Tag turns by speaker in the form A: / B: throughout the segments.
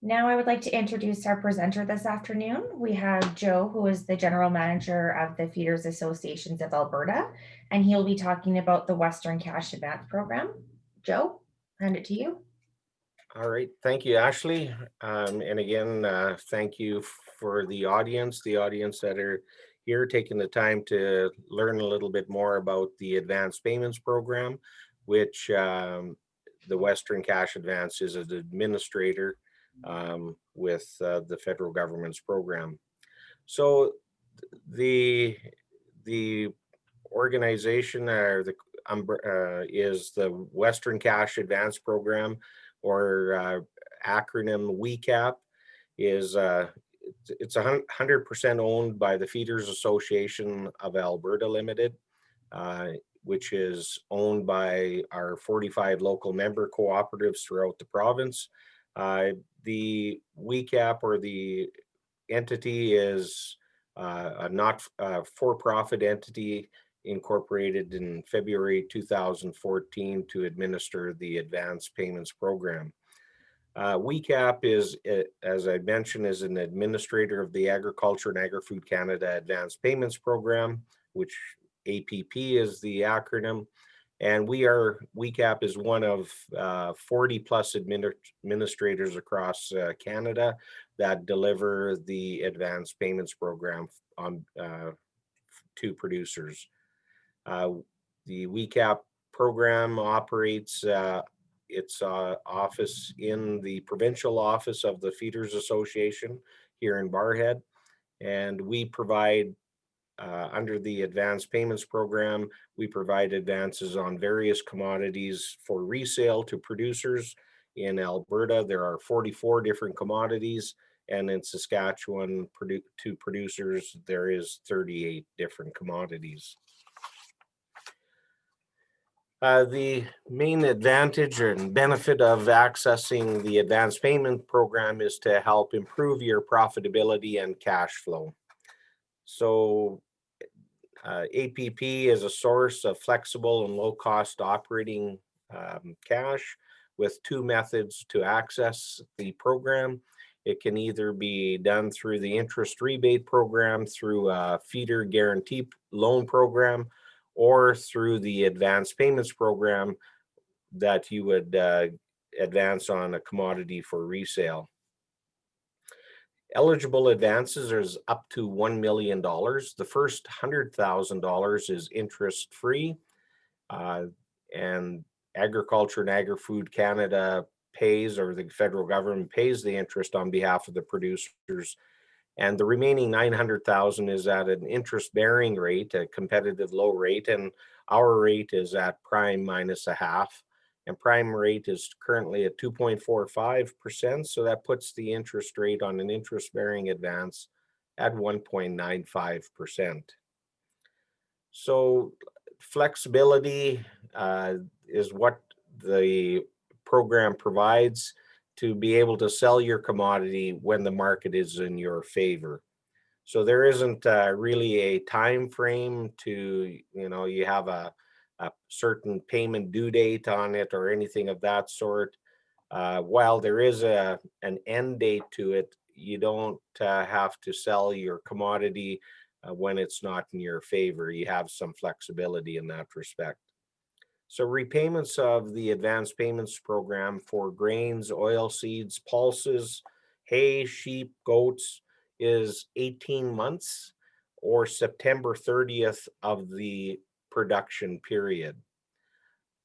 A: Now I would like to introduce our presenter this afternoon. We have Joe, who is the General Manager of the Feeders Associations of Alberta, and he'll be talking about the Western Cash Advance Program. Joe, hand it to you.
B: All right, thank you, Ashley. And again, thank you for the audience that are here taking the time to learn a little bit more about the Advanced Payments Program, which the Western Cash Advance is an administrator with the federal government's program. So the the organization is the Western Cash Advance Program, or acronym WeCAP. Is It's 100% owned by the Feeders Association of Alberta Limited, which is owned by our 45 local member cooperatives throughout the province. The WeCAP, or the entity, is a not for-profit entity incorporated in February 2014 to administer the Advanced Payments Program. WeCAP is, as I mentioned, is an administrator of the Agriculture and Agri-Food Canada Advanced Payments Program, which APP is the acronym. And WeCAP is one of 40 plus administrators across Canada that deliver the Advanced Payments Program on to producers. The WeCAP program operates its office in the provincial office of the Feeders Association here in Barrhead, and we provide under the Advanced Payments Program, we provide advances on various commodities for resale to producers. In Alberta, there are 44 different commodities, and in Saskatchewan, to producers, there is 38 different commodities. The main advantage and benefit of accessing the Advanced Payment Program is to help improve your profitability and cash flow. So APP is a source of flexible and low-cost operating cash with two methods to access the program. It can either be done through the interest rebate program, through a feeder guarantee loan program, or through the Advanced Payments Program that you would advance on a commodity for resale. Eligible advances is up to $1 million. The first $100,000 is interest-free, and Agriculture and Agri-Food Canada pays, or the federal government pays, the interest on behalf of the producers. And the remaining $900,000 is at an interest-bearing rate, a competitive low rate, and our rate is at prime minus a half. And prime rate is currently at 2.45%, so that puts the interest rate on an interest-bearing advance at 1.95%. So flexibility is what the program provides to be able to sell your commodity when the market is in your favor. So there isn't really a time frame to, you have a certain payment due date on it or anything of that sort. While there is an end date to it, you don't have to sell your commodity when it's not in your favor. You have some flexibility in that respect. So repayments of the Advanced Payments Program for grains, oil seeds, pulses, hay, sheep, goats is 18 months or September 30th of the production period.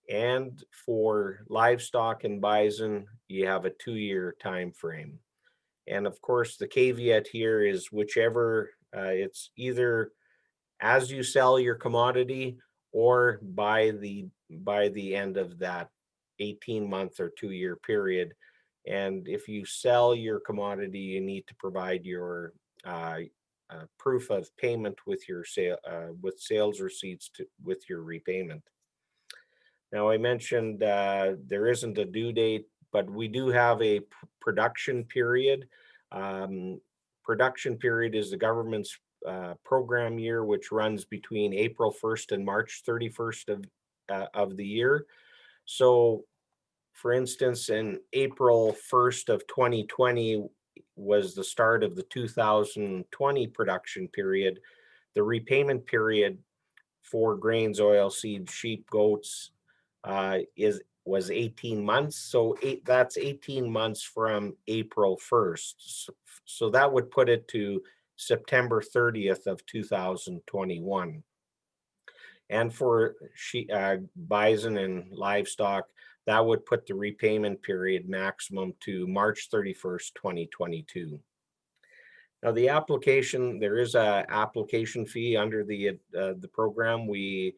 B: And for livestock and bison, you have a 2-year time frame. And of course, the caveat here is whichever, it's either as you sell your commodity or by the end of that 18-month or 2-year period. And if you sell your commodity, you need to provide your proof of payment with your with sales receipts with your repayment. Now, I mentioned there isn't a due date, but we do have a production period. Production period is the government's program year, which runs between April 1st and March 31st of the year. So for instance, in April 1st of 2020 was the start of the 2020 production period. The repayment period for grains, oilseed, sheep, goats was 18 months. So that's 18 months from April 1st. So that would put it to September 30th of 2021. And for bison and livestock, that would put the repayment period maximum to March 31st, 2022. Now the application, there is a application fee under the program. We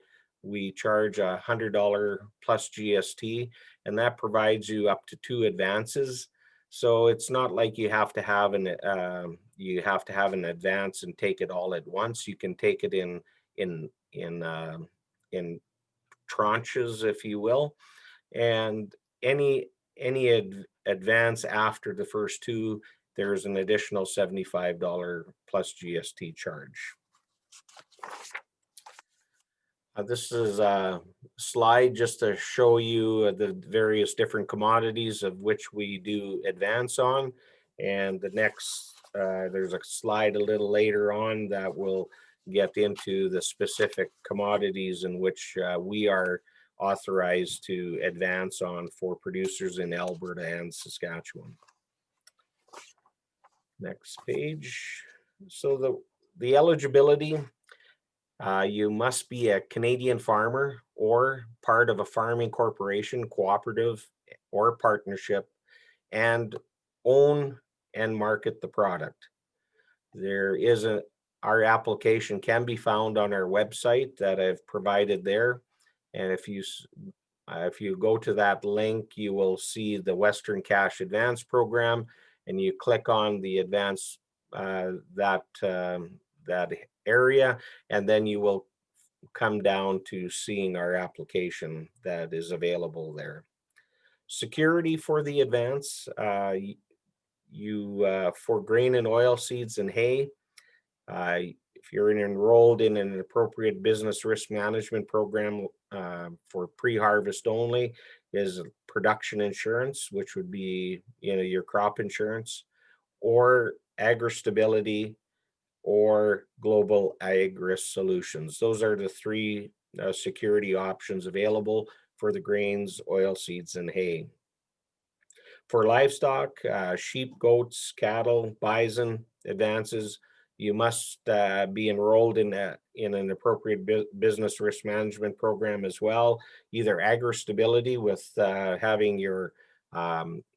B: charge $100 plus GST, and that provides you up to 2 advances. So it's not like you have to have an advance and take it all at once. You can take it in tranches, if you will, and any advance after the first 2, there's an additional $75 plus GST charge. This is a slide just to show you the various different commodities of which we do advance on. And the next, there's a slide a little later on that will get into the specific commodities in which we are authorized to advance on for producers in Alberta and Saskatchewan. Next page. So the eligibility, you must be a Canadian farmer or part of a farming corporation, cooperative, or partnership, and own and market the product. Our application can be found on our website that I've provided there. And if you go to that link, you will see the Western Cash Advance Program, and you click on the advance that area, and then you will come down to seeing our application that is available there. Security for the advance, for grain and oil seeds and hay, if you're enrolled in an appropriate business risk management program for pre-harvest only, is production insurance, which would be your crop insurance, or agri-stability, or global ag risk solutions. Those are the 3 security options available for the grains, oil seeds, and hay. For livestock, sheep, goats, cattle, bison advances, you must be enrolled in an appropriate business risk management program as well, either agri-stability with having your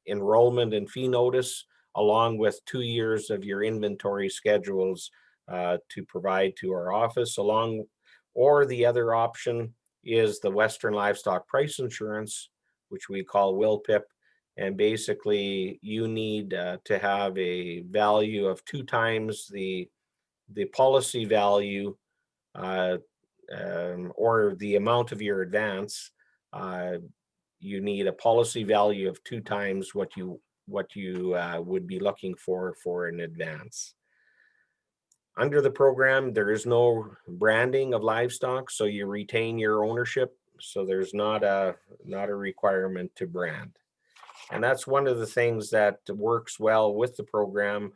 B: enrollment and fee notice, along with 2 years of your inventory schedules to provide to our office, or the other option is the Western Livestock Price Insurance, which we call WILPIP. And basically you need to have a value of 2 times the policy value or the amount of your advance. You need a policy value of 2 times what you would be looking for an advance. Under the program, there is no branding of livestock, so you retain your ownership. So there's not a requirement to brand. And that's one of the things that works well with the program.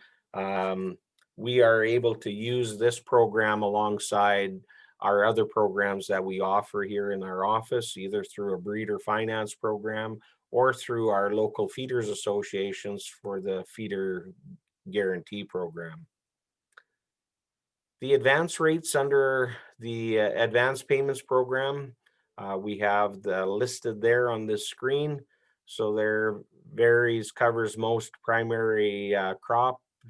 B: We are able to use this program alongside our other programs that we offer here in our office, either through a breeder finance program or through our local feeders associations for the feeder guarantee program. The advance rates under the advance payments program, we have listed there on this screen. So there covers most primary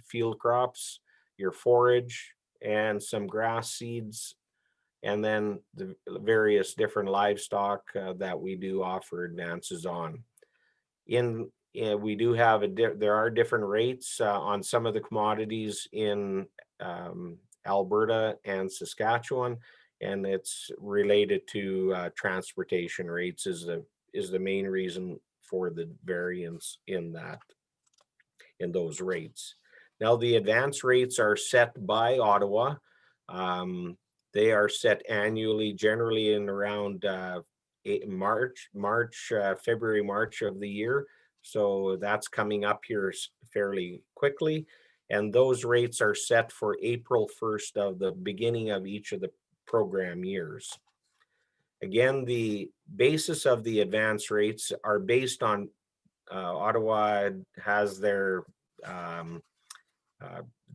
B: field crops, your forage, and some grass seeds, and then the various different livestock that we do offer advances on. We do have there are different rates on some of the commodities in Alberta and Saskatchewan, and it's related to transportation rates is the main reason for the variance in those rates. Now the advance rates are set by Ottawa. They are set annually, generally in around February, March of the year. So that's coming up here fairly quickly. And those rates are set for April 1st of the beginning of each of the program years. Again, the basis of the advance rates are based on Ottawa has um,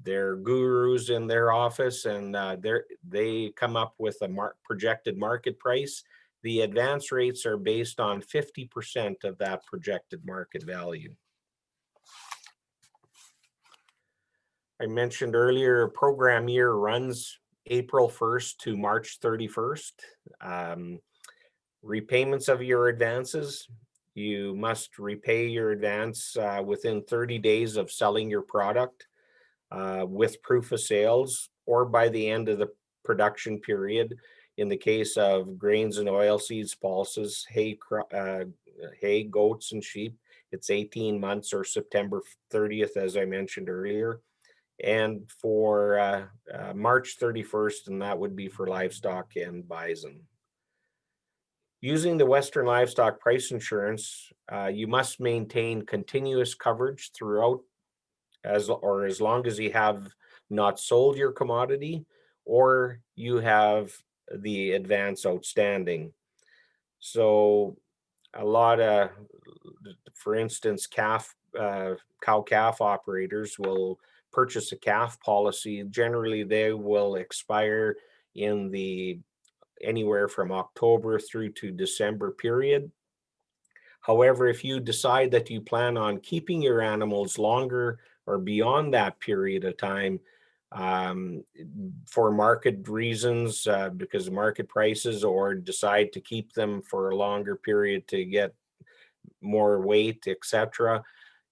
B: their gurus in their office, and they come up with a projected market price. The advance rates are based on 50% of that projected market value. I mentioned earlier, program year runs April 1st to March 31st. Repayments of your advances, you must repay your advance within 30 days of selling your product with proof of sales, or by the end of the production period. In the case of grains and oilseeds, pulses, hay, goats, and sheep, it's 18 months or September 30th, as I mentioned earlier. And for March 31st, and that would be for livestock and bison. Using the Western Livestock Price Insurance, you must maintain continuous coverage throughout as long as you have not sold your commodity or you have the advance outstanding. So a lot of, for instance, cow-calf operators will purchase a calf policy. Generally, they will expire in the anywhere from October through to December period. However, if you decide that you plan on keeping your animals longer or beyond that period of time, for market reasons, because of market prices, or decide to keep them for a longer period to get more weight, etc.,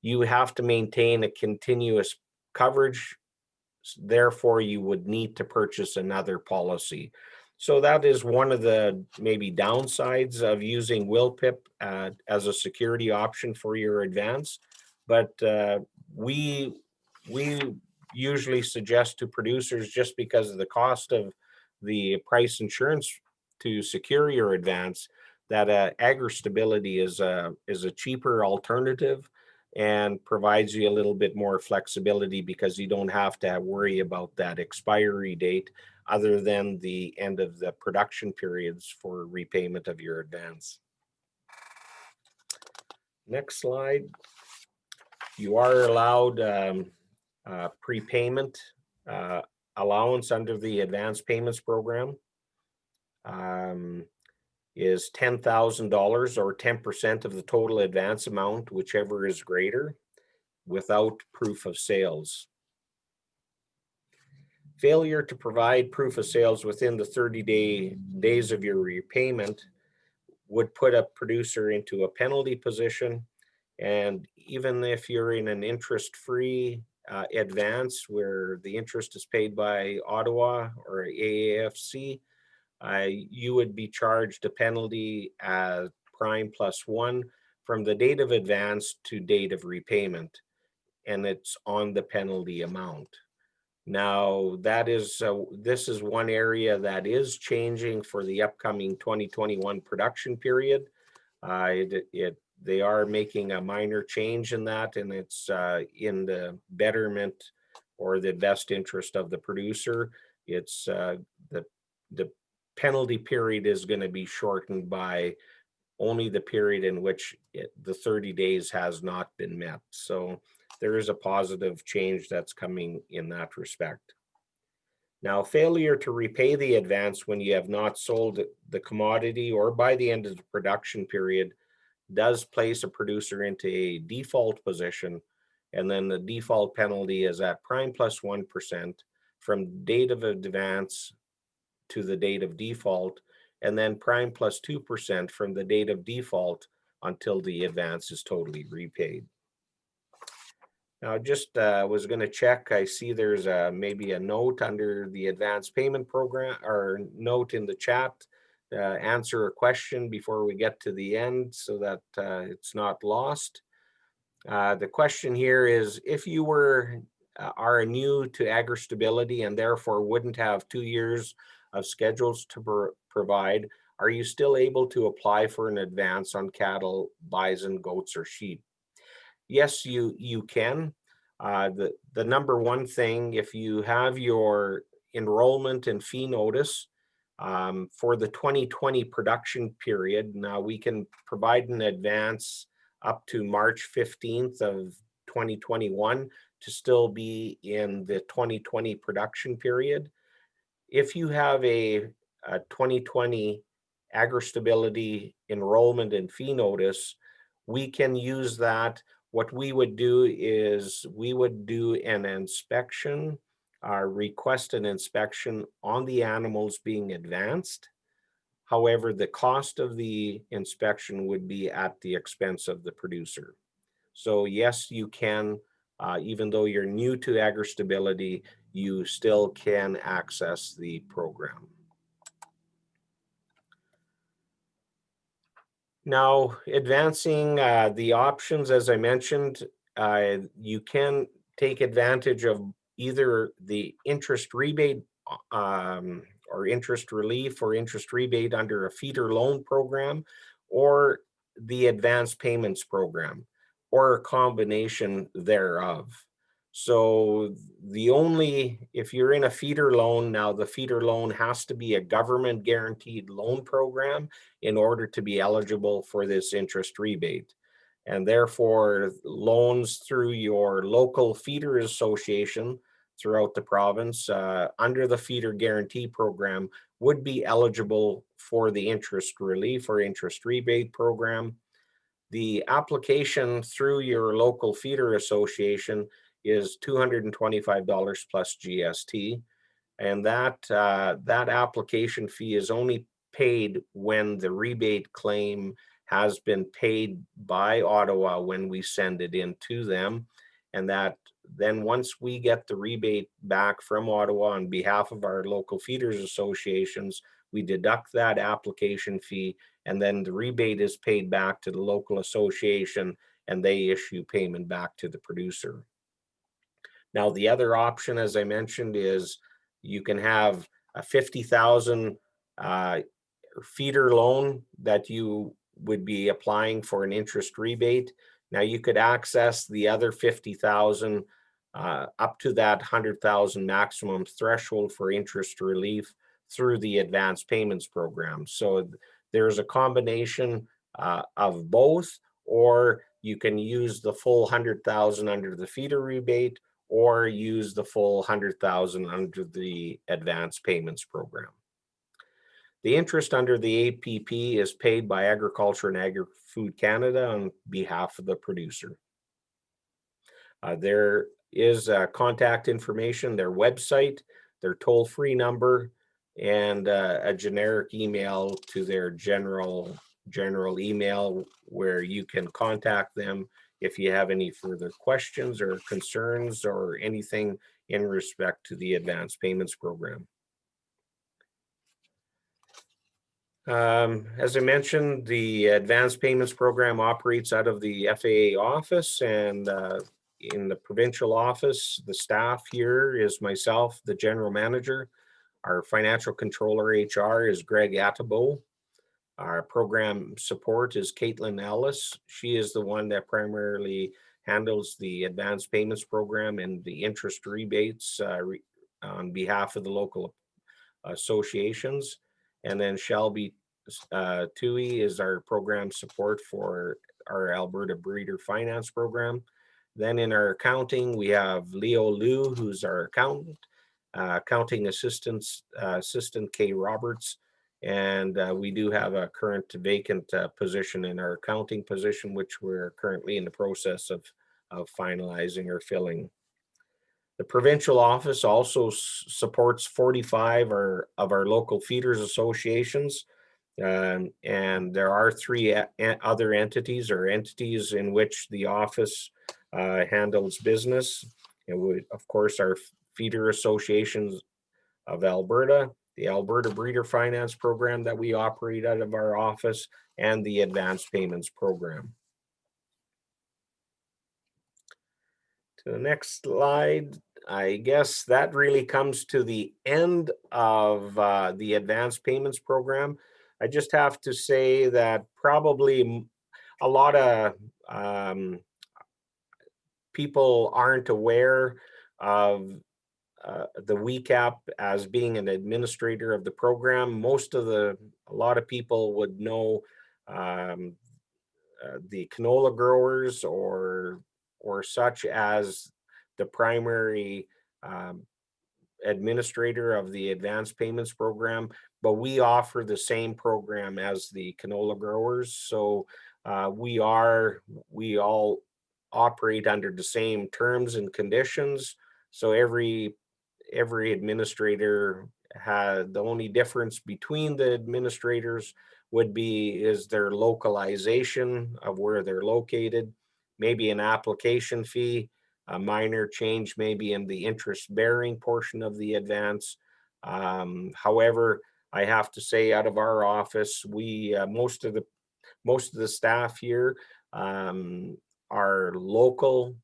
B: you have to maintain a continuous coverage. Therefore, you would need to purchase another policy. So that is one of the maybe downsides of using WILPIP as a security option for your advance. But we usually suggest to producers, just because of the cost of the price insurance to secure your advance, that AgriStability is a cheaper alternative and provides you a little bit more flexibility, because you don't have to worry about that expiry date other than the end of the production periods for repayment of your advance. Next slide. You are allowed prepayment allowance under the advance payments program. Is $10,000 or 10% of the total advance amount, whichever is greater, without proof of sales. Failure to provide proof of sales within the 30 days of your repayment would put a producer into a penalty position. And even if you're in an interest-free advance where the interest is paid by Ottawa or AAFC, you would be charged a penalty at prime +1 from the date of advance to date of repayment, and it's on the penalty amount. Now, this is one area that is changing for the upcoming 2021 production period. They are making a minor change in that, and it's in the betterment or the best interest of the producer. It's the penalty period is going to be shortened by only the period in which the 30 days has not been met. So there is a positive change that's coming in that respect. Now, failure to repay the advance when you have not sold the commodity or by the end of the production period does place a producer into a default position, and then the default penalty is at prime +1% from date of advance to the date of default, and then prime +2% from the date of default until the advance is totally repaid. Now, just was going to check. I see there's maybe a note under the advance payment program, or note in the chat. Answer a question before we get to the end so that it's not lost. The question here is, if you are new to AgriStability and therefore wouldn't have 2 years of schedules to provide, are you still able to apply for an advance on cattle, bison, goats, or sheep? Yes, you can. The number one thing, if you have your enrollment and fee notice for the 2020 production period, now we can provide an advance up to March 15th of 2021 to still be in the 2020 production period. If you have a 2020 agri-stability enrollment and fee notice, we can use that. What we would do is we would do an inspection, request an inspection on the animals being advanced. However, the cost of the inspection would be at the expense of the producer. So yes, you can, even though you're new to agri-stability, you still can access the program. Now, advancing the options, as I mentioned, you can take advantage of either the interest rebate or interest relief or interest rebate under a feeder loan program, or the advanced payments program, or a combination thereof. So if you're in a feeder loan, now the feeder loan has to be a government guaranteed loan program in order to be eligible for this interest rebate. And therefore, loans through your local feeder association throughout the province under the feeder guarantee program would be eligible for the interest relief or interest rebate program. The application through your local feeder association is $225 plus GST. And that application fee is only paid when the rebate claim has been paid by Ottawa when we send it in to them. And that then once we get the rebate back from Ottawa on behalf of our local feeders associations, we deduct that application fee, and then the rebate is paid back to the local association and they issue payment back to the producer. Now, the other option, as I mentioned, is you can have a 50,000 feeder loan that you would be applying for an interest rebate. Now, you could access the other 50,000 up to that 100,000 maximum threshold for interest relief through the advanced payments program. So there's a combination of both, or you can use the full 100,000 under the feeder rebate, or use the full 100,000 under the advanced payments program. The interest under the APP is paid by Agriculture and Agri-Food Canada on behalf of the producer. There is contact information, their website, their toll-free number, and a generic email to their general email where you can contact them if you have any further questions or concerns or anything in respect to the advanced payments program. As I mentioned, the advanced payments program operates out of the FAA office, and in the provincial office, the staff here is myself, the general manager. Our financial controller HR is Greg Attabo. Our program support is Caitlin Ellis. She is the one that primarily handles the advanced payments program and the interest rebates on behalf of the local associations. And then Shelby Tui is our program support for our Alberta Breeder Finance program. Then in our accounting, we have Leo Liu, who's our accountant, accounting assistant Kay Roberts. And we do have a current vacant position in our accounting position, which we're currently in the process of finalizing or filling. The provincial office also supports 45 of our local feeders associations. And there are 3 other entities in which the office handles business. And we, of course, our feeder associations of Alberta, the Alberta Breeder Finance program that we operate out of our office, and the advanced payments program. To the next slide, I guess that really comes to the end of the advanced payments program. I just have to say that probably a lot of people aren't aware of the WeCAP as being an administrator of the program. A lot of people would know um, the canola growers or such as the primary um, administrator of the advanced payments program, but we offer the same program as the canola growers. So we all operate under the same terms and conditions. So every administrator had, the only difference between the administrators would be is their localization of where they're located, maybe an application fee, a minor change maybe in the interest bearing portion of the advance. However, I have to say, out of our office, we most of the staff here um, are local,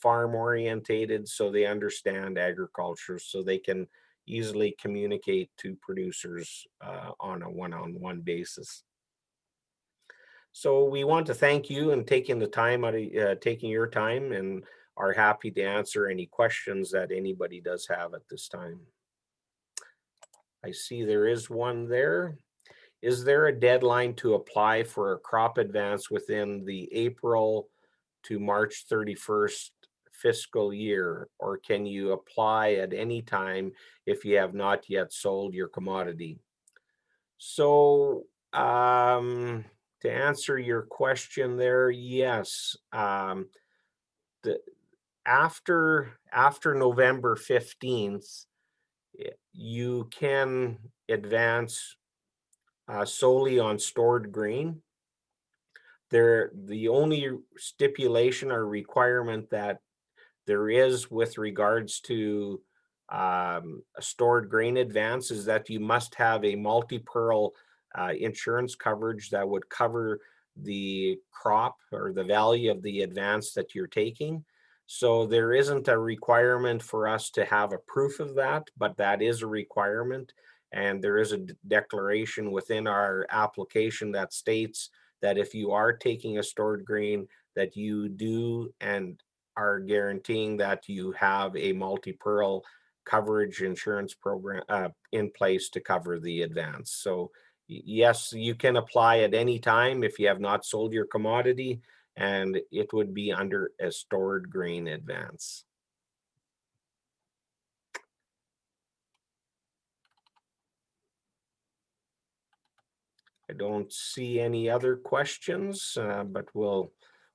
B: farm orientated, so they understand agriculture, so they can easily communicate to producers on a one-on-one basis. So we want to thank you and taking the time out of taking your time, and are happy to answer any questions that anybody does have at this time. I see there is one there. Is there a deadline to apply for a crop advance within the April to March 31st fiscal year, or can you apply at any time if you have not yet sold your commodity? So, to answer your question there, yes. The, after November 15th, you can advance solely on stored grain. The only stipulation or requirement that there is with regards to a stored grain advance is that you must have a multi-pearl insurance coverage that would cover the crop or the value of the advance that you're taking. So there isn't a requirement for us to have a proof of that, but that is a requirement. And there is a declaration within our application that states that if you are taking a stored grain, that you do and are guaranteeing that you have a multi-pearl coverage insurance program in place to cover the advance. So yes, you can apply at any time if you have not sold your commodity, and it would be under a stored grain advance. I don't see any other questions, but we'll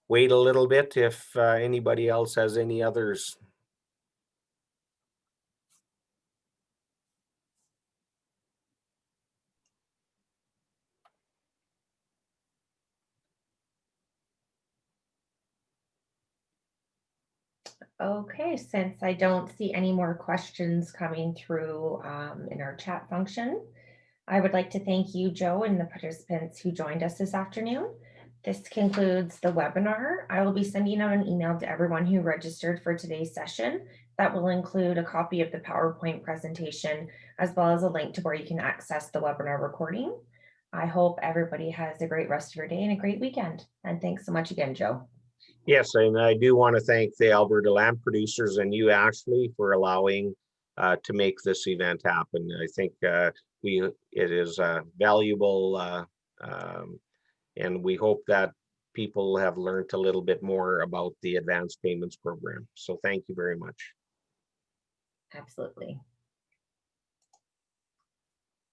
B: wait a little bit if anybody else has any others.
A: Okay, since I don't see any more questions coming through in our chat function, I would like to thank you, Joe, and the participants who joined us this afternoon. This concludes the webinar. I will be sending out an email to everyone who registered for today's session that will include a copy of the PowerPoint presentation, as well as a link to where you can access the webinar recording. I hope everybody has a great rest of your day and a great weekend. And thanks so much again, Joe.
B: Yes, and I do want to thank the Alberta Land Producers and you, Ashley, for allowing to make this event happen. I think it is valuable, and we hope that people have learned a little bit more about the advanced payments program. So thank you very much.
A: Absolutely.